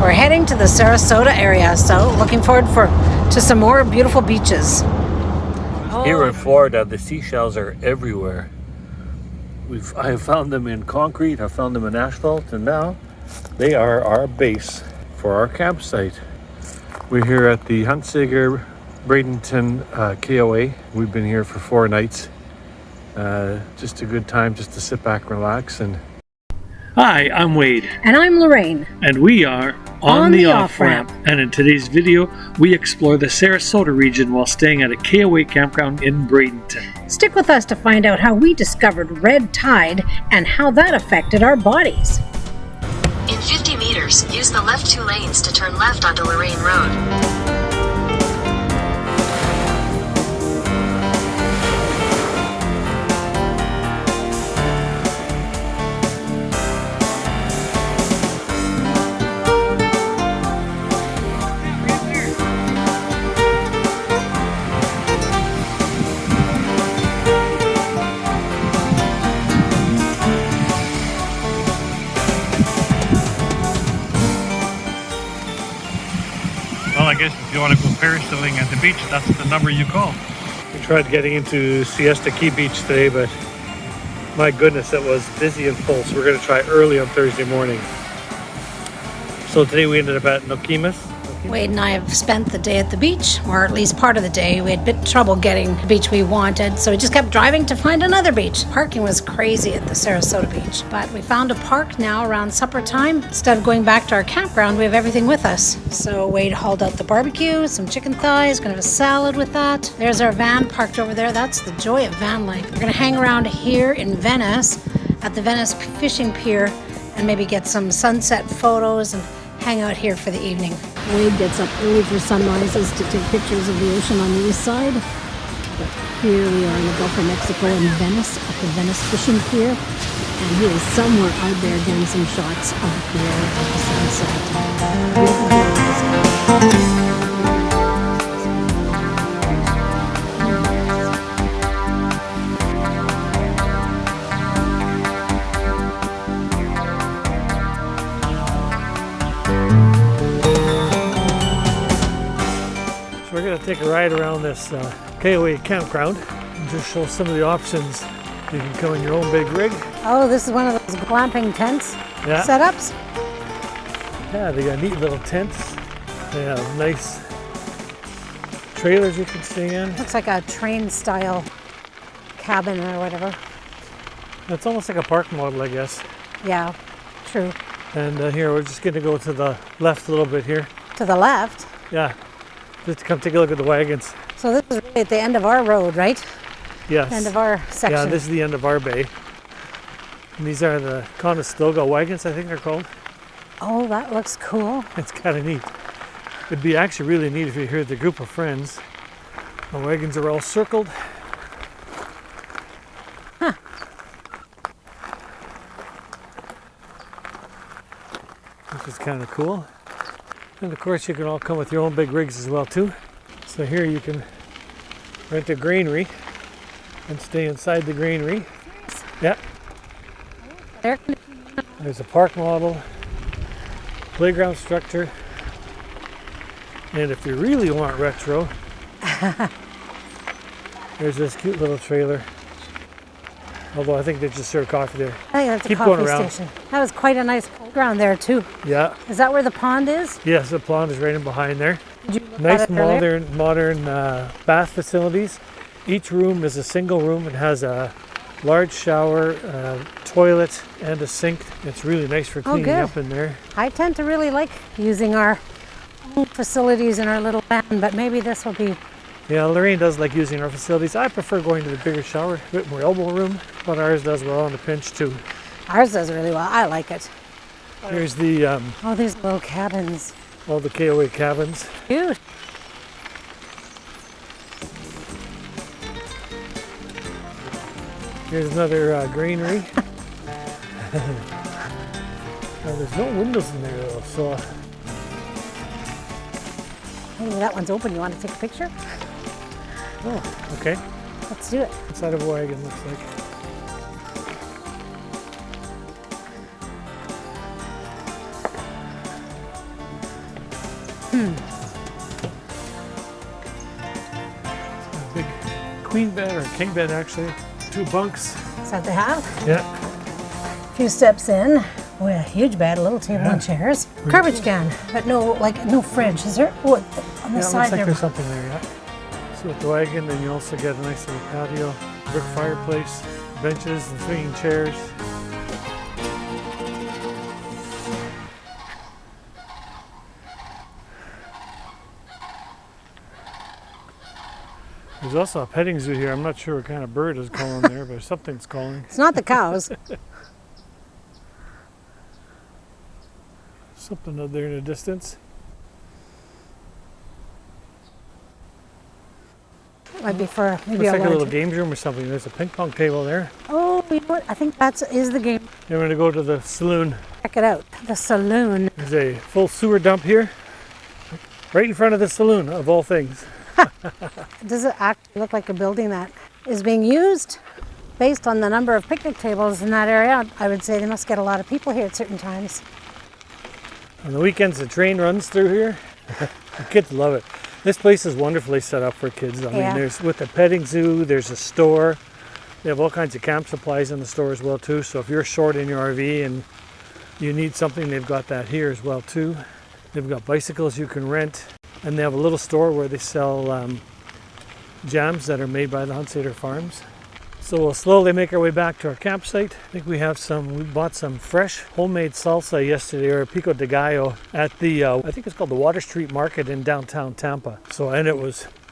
We're heading to the Sarasota area, so looking forward to some more beautiful beaches. Here in Florida, the seashells are everywhere. I have found them in concrete, I found them in asphalt, and now they are our base for our campsite. We're here at the Husader Bradenton KOA. We've been here for 4 nights. Just a good time just to sit back and relax. And hi, I'm Wade. And I'm Lorraine. And we are on the off-ramp. And in today's video, we explore the Sarasota region while staying at a KOA campground in Bradenton. Stick with us to find out how we discovered red tide and how that affected our bodies. In 50 meters, use the left 2 lanes to turn left onto Lorraine Road. Well, I guess if you want to go parasailing at the beach, that's the number you call. We tried getting into Siesta Key Beach today, but my goodness, it was busy and full. So we're going to try early on Thursday morning. So today we ended up at Nokomis. Wade and I have spent the day at the beach, or at least part of the day. We had a bit of trouble getting the beach we wanted, so we just kept driving to find another beach. Parking was crazy at the Sarasota beach, but we found a park now around supper time. Instead of going back to our campground, we have everything with us. So Wade hauled out the barbecue, some chicken thighs, gonna have a salad with that. There's our van parked over there. That's the joy of van life. We're gonna hang around here in Venice, at the Venice fishing pier, and maybe get some sunset photos and hang out here for the evening. Wade gets up early for sunrises to take pictures of the ocean on the east side. But here we are in the Gulf of Mexico in Venice, at the Venice fishing pier. And he is somewhere out there getting some shots of the pier at the sunset. Beautiful day. We're going to take a ride around this KOA campground and just show some of the options. You can come in your own big rig. Oh, this is one of those glamping tents setups? Yeah, they got neat little tents. They have nice trailers you can stay in. Looks like a train style cabin or whatever. It's almost like a park model, I guess. Yeah, true. And here, we're just going to go to the left a little bit here. To the left? Yeah. Just to come take a look at the wagons. So this is really at the end of our road, right? Yes. End of our section. Yeah, this is the end of our bay. And these are the Conestoga wagons, I think they're called. Oh, that looks cool. It's kind of neat. It'd be actually really neat if you're here with a group of friends. The wagons are all circled. Huh. Which is kind of cool. And of course you can all come with your own big rigs as well too. So here you can rent a granary and stay inside the granary. Yeah. There's a park model, playground structure, and if you really want retro, there's this cute little trailer. Although I think they just serve coffee there. I think that's Keep a coffee going around. station. That was quite a nice playground there too. Yeah. Is that where the pond is? Yes, the pond is right in behind there. Did you look Nice at it earlier? modern bath facilities. Each room is a single room. It has a large shower, toilet, and a sink. It's really nice for cleaning up in there. I tend to really like using our own facilities in our little van, but maybe this will be. Yeah, Lorraine does like using our facilities. I prefer going to the bigger shower, a bit more elbow room, but ours does well on the pinch too. Ours does really well. I like it. Here's the Oh, these little cabins. all the KOA cabins. Cute. Here's another granary. Now, there's no windows in there though, so. Maybe that one's open. You want to take a picture? Oh, okay. Let's do it. Inside of a wagon looks like. A big queen bed or king bed actually. 2 bunks. Is that they have? Yeah. A few steps in. Oh, yeah, huge bed, a little table and chairs. Garbage can, but no fridge. Is there? Oh, on the Yeah, side looks like there. there's something there, yeah. So with the wagon, then you also get a nice little patio, brick fireplace, benches and swinging chairs. There's also a petting zoo here. I'm not sure what kind of bird is calling there, but something's calling. It's not the cows. Something out there in the distance. Might be for maybe Looks like a little large- game room or something. There's a ping pong table there. Oh, you know what? I think is the game. Then we're gonna go to the saloon. Check it out. The saloon. There's a full sewer dump here, right in front of the saloon, of all things. Does it look like a building that is being used? Based on the number of picnic tables in that area, I would say they must get a lot of people here at certain times. On the weekends, the train runs through here. The kids love it. This place is wonderfully set up for kids. I mean, there's with the petting zoo, there's a store. They have all kinds of camp supplies in the store as well too. So if you're short in your RV and you need something, they've got that here as well too. They've got bicycles you can rent, and they have a little store where they sell jams that are made by the Husader Farms. So we'll slowly make our way back to our campsite. I think we bought some fresh homemade salsa yesterday, or pico de gallo, at the, I think it's called the Water Street Market in downtown Tampa.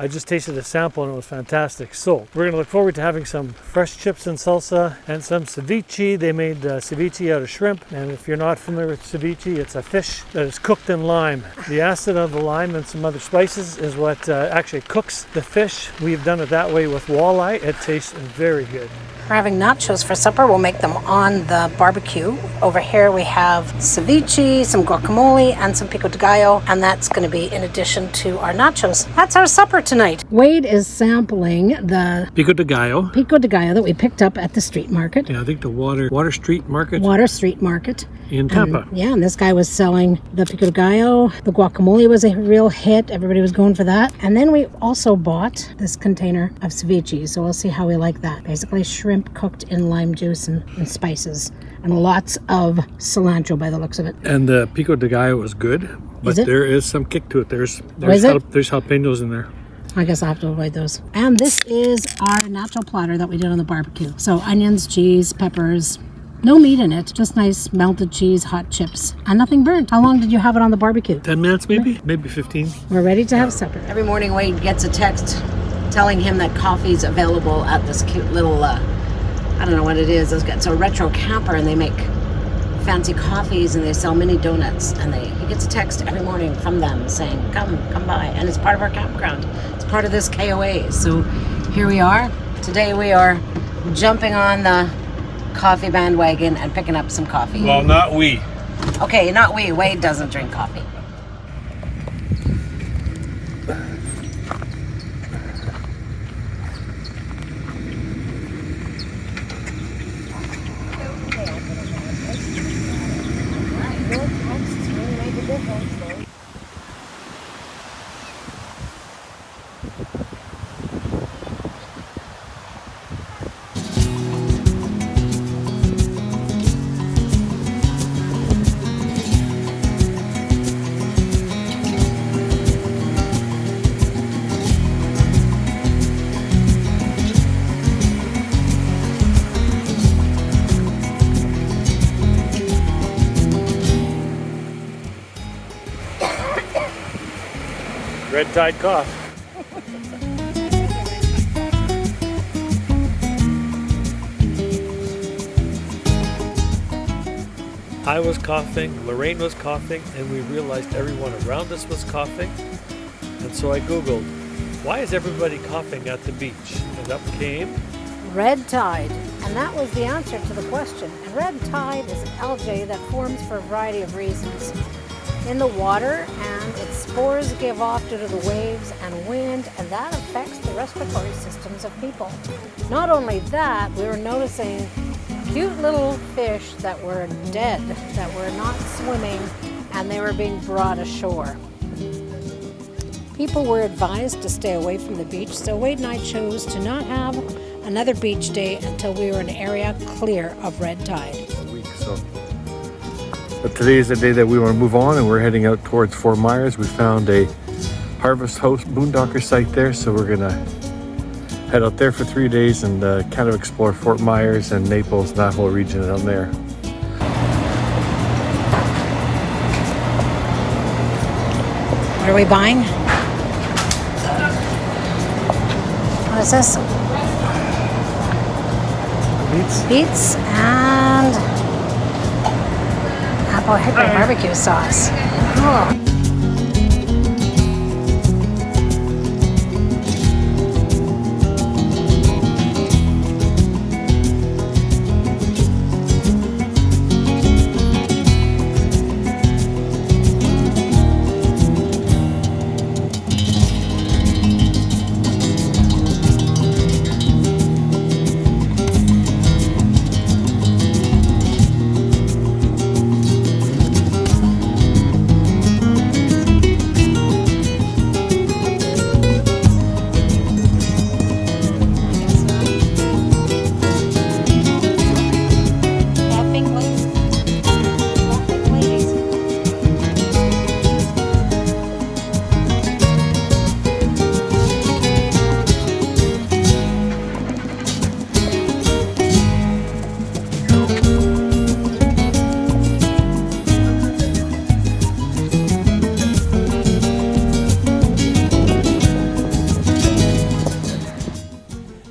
I just tasted a sample and it was fantastic. So we're gonna look forward to having some fresh chips and salsa and some ceviche. They made ceviche out of shrimp. And if you're not familiar with ceviche, it's a fish that is cooked in lime. The acid of the lime and some other spices is what actually cooks the fish. We've done it that way with walleye. It tastes very good. We're having nachos for supper. We'll make them on the barbecue. Over here we have ceviche, some guacamole, and some pico de gallo, and that's going to be in addition to our nachos. That's our supper tonight. Wade is sampling the Pico de gallo. pico de gallo that we picked up at the street market. Yeah, I think the Water Street Market Water Street Market. in Tampa. And this guy was selling the pico de gallo. The guacamole was a real hit. Everybody was going for that. And then we also bought this container of ceviche. So we'll see how we like that. Basically shrimp cooked in lime juice and spices. And lots of cilantro by the looks of it. And the pico de gallo was good, but there is some kick to it. There's jalapenos in there. I guess I'll have to avoid those. And this is our nacho platter that we did on the barbecue. So onions, cheese, peppers, no meat in it, just nice melted cheese, hot chips, and nothing burnt. How long did you have it on the barbecue? 10 minutes maybe? Maybe 15. We're ready to have supper. Every morning Wade gets a text telling him that coffee's available at this cute little, I don't know what it is. It's a retro camper and they make fancy coffees and they sell mini donuts. And he gets a text every morning from them saying, come by. And it's part of our campground. It's part of this KOA. So here we are. Today we are jumping on the coffee bandwagon and picking up some coffee. Well, not we. Okay, not we. Wade doesn't drink coffee. Red Tide cough. I was coughing, Lorraine was coughing, and we realized everyone around us was coughing. And so I Googled, why is everybody coughing at the beach? And up came Red tide. And that was the answer to the question. And red tide is algae that forms for a variety of reasons in the water, and its spores give off due to the waves and wind, and that affects the respiratory systems of people. Not only that, we were noticing cute little fish that were dead, that were not swimming, and they were being brought ashore. People were advised to stay away from the beach, so Wade and I chose to not have another beach day until we were in an area clear of red tide. But today is the day that we want to move on, and we're heading out towards Fort Myers. We found a Harvest House boondocker site there, so we're gonna head out there for 3 days and kind of explore Fort Myers and Naples, that whole region down there. What are we buying? What is this? Beets and apple hickory barbecue sauce. Oh.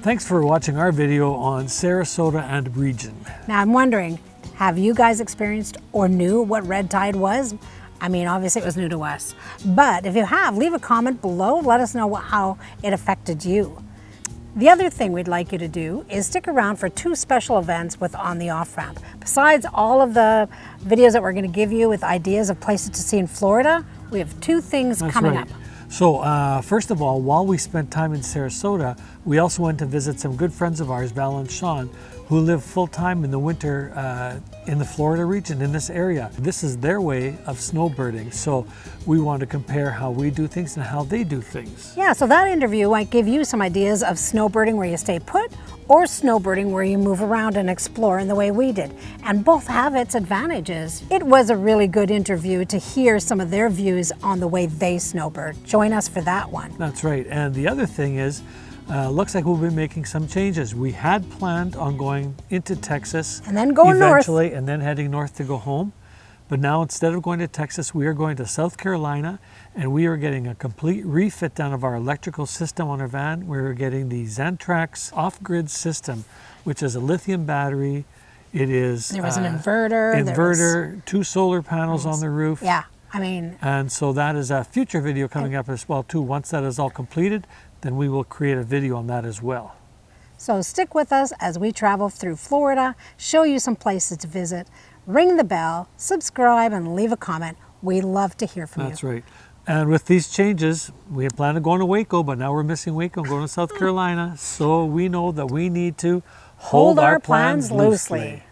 Thanks for watching our video on Sarasota and region. Now I'm wondering, have you guys experienced or knew what red tide was? I mean, obviously it was new to us. But if you have, leave a comment below. Let us know how it affected you. The other thing we'd like you to do is stick around for 2 special events with On the Off Ramp. Besides all of the videos that we're going to give you with ideas of places to see in Florida, we have 2 things coming up. So first of all, while we spent time in Sarasota, we also went to visit some good friends of ours, Val and Sean, who live full-time in the winter in the Florida region, in this area. This is their way of snowbirding. So we want to compare how we do things and how they do things. Yeah, so that interview might give you some ideas of snowbirding where you stay put or snowbirding where you move around and explore in the way we did. And both have its advantages. It was a really good interview to hear some of their views on the way they snowbird. Join us for that one. That's right. And the other thing is, looks like we'll be making some changes. We had planned on going into Texas and then going eventually, north. and then heading north to go home. But now instead of going to Texas, we are going to South Carolina, and we are getting a complete refit down of our electrical system on our van. We're getting the Xantrax off-grid system, which is a lithium battery. It is there was an inverter, 2 solar panels on the roof. Yeah, I mean. And so that is a future video coming up as well too. Once that is all completed, then we will create a video on that as well. So stick with us as we travel through Florida, show you some places to visit. Ring the bell, subscribe, and leave a comment. We love to hear from you. That's right. And with these changes, we had planned on going to Waco, but now we're missing Waco and going to South Carolina. So we know that we need to hold our plans loosely.